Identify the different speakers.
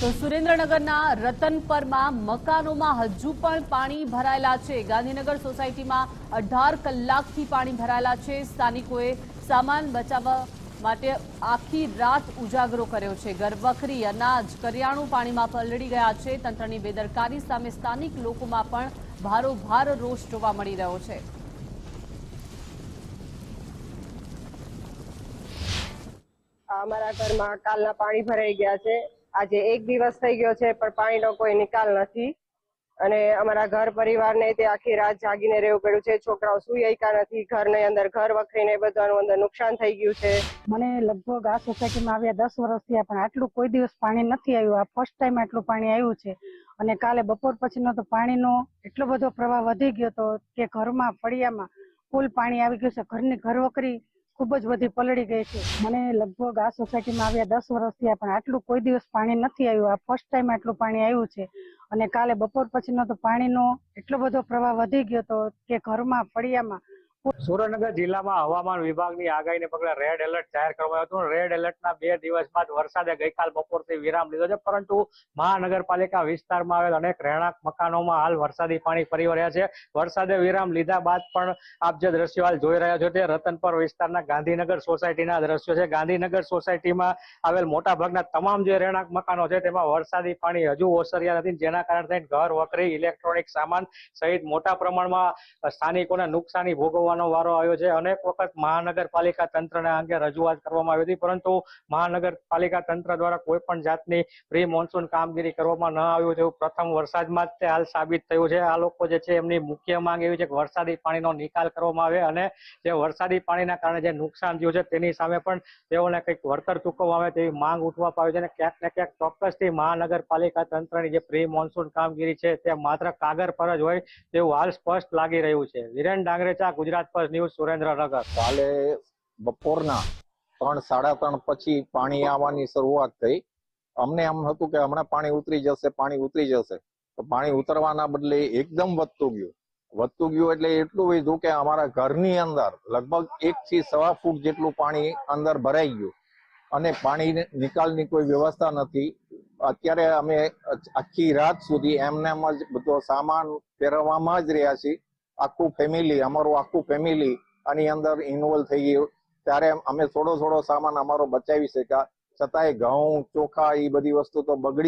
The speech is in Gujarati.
Speaker 1: તો સુરેન્દ્રનગરના રતનપરમાં મકાનોમાં હજુ પણ પાણી ભરાયેલા છે। ગાંધીનગર સોસાયટીમાં 18 કલાકથી પાણી ભરાયેલા છે। સ્થાનિકોએ સામાન બચાવવા માટે આખી રાત ઉજાગરો કર્યો છે। ઘરવખરી, અનાજ, કરિયાણું પાણીમાં પલળી ગયા છે। તંત્રની બેદરકારી સામે સ્થાનિક લોકોમાં પણ ભારોભાર રોષ જોવા મળી રહ્યો છે।
Speaker 2: અમારા ઘરમાં કાલના પાણી ભરાઈ ગયા છે। આજે એક દિવસ થઈ ગયો છે પણ પાણીનો કોઈ નિકાલ નથી અને અમારા ઘર પરિવારને તે આખી રાત જાગીને રહેવું પડ્યું છે। છોકરાઓ સુઈ શક્યા નથી। ઘરની અંદર ઘર વખરીને બધાનું અંદર નુકસાન થઈ ગયું છે।
Speaker 3: મને લગભગ આ સોસાયટીમાં આવ્યા 10 વર્ષ થયા પણ આટલું કોઈ દિવસ પાણી નથી આવ્યું। આ ફર્સ્ટ ટાઈમ આટલું પાણી આવ્યું છે અને કાલે બપોર પછીનો તો પાણીનો એટલો બધો પ્રવાહ વધી ગયો હતો કે ઘરમાં ફળિયામાં ફૂલ પાણી આવી ગયું છે। ઘરની ઘરવખરી ખૂબ જ બધી પલળી ગઈ છે। મને લગભગ આ સોસાયટીમાં આવ્યા 10 વર્ષ થયા પણ આટલું કોઈ દિવસ પાણી નથી આવ્યું। આ ફર્સ્ટ ટાઈમ આટલું પાણી આવ્યું છે અને કાલે બપોર પછીનો તો પાણીનો એટલો બધો પ્રવાહ વધી ગયો હતો કે ઘરમાં ફળિયામાં।
Speaker 4: સુરેન્દ્રનગર જિલ્લામાં હવામાન વિભાગની આગાહીને પગલે રેડ એલર્ટ જાહેર કરવામાં આવ્યું હતું। રેડ એલર્ટના 2 દિવસ બાદ વરસાદે ગઈકાલ બપોરથી વિરામ લીધો છે, પરંતુ મહાનગરપાલિકા વિસ્તારમાં આવેલ અનેક રહેણાંક મકાનોમાં હાલ વરસાદી પાણી ફરી વળ્યા છે। વરસાદે વિરામ લીધા બાદ પણ આપ જે દ્રશ્યો હાલ જોઈ રહ્યા છો તે રતનપર વિસ્તારના ગાંધીનગર સોસાયટીના દ્રશ્યો છે। ગાંધીનગર સોસાયટીમાં આવેલ મોટાભાગના તમામ જે રહેણાંક મકાનો છે તેમાં વરસાદી પાણી હજુ ઓસર્યા નથી, જેના કારણે ઘર વખરી, ઇલેક્ટ્રોનિક સામાન સહિત મોટા પ્રમાણમાં સ્થાનિકોને નુકસાની ભોગવવાનો વારો આવ્યો છે। અનેક વખત મહાનગરપાલિકા તંત્રને અંગે રજૂઆત કરવામાં આવી હતી, પરંતુ મહાનગરપાલિકા તંત્ર દ્વારા કોઈ પણ જાતની પ્રી મોન્સૂન કામગીરી કરવામાં ન આવ્યું તેવું પ્રથમ વરસાદમાં જ તે હાલ સાબિત થયું છે। આ લોકો જે છે એમની મુખ્ય માંગ એવી છે કે વરસાદી પાણીનો નિકાલ કરવામાં આવે અને જે વરસાદી પાણીના કારણે જે નુકસાન થયું છે તેની સામે પણ તેઓને કંઈક વળતર ચૂકવવામાં આવે તેવી માંગ ઉઠવા પાવી છે અને ક્યાંક ને ક્યાંક ચોક્કસથી મહાનગરપાલિકા તંત્રની જે પ્રી મોન્સૂન કામગીરી છે તે માત્ર કાગળ પર જ હોય તેવું હાલ સ્પષ્ટ લાગી રહ્યું છે। Viren Dangarecha, Gujarat first news, Surendranagar.
Speaker 5: કાલે બપોરના 3-3:30 પછી પાણી આવવાની શરૂઆત થઈ। અમને એમ હતું કે હમણાં પાણી ઉતરી જશે, તો પાણી ઉતરવાના બદલે એકદમ વધતું ગયું એટલે એટલું વધ્યું કે અમારા ઘરની અંદર લગભગ 1 થી 1.25 ફૂટ જેટલું પાણી અંદર ભરાઈ ગયું અને પાણી નિકાલની કોઈ વ્યવસ્થા નથી। અત્યારે અમે આખી રાત સુધી એમને જ બધો સામાન ફેરવવામાં જ રહ્યા છીએ। અમારું આખું ફેમિલી આની અંદર ઇન્વોલ્વ થઈ ગયું। ત્યારે અમે થોડો સામાન અમારો બચાવી શક્યા, છતાંય ઘઉં, ચોખા એ બધી વસ્તુ તો બગડી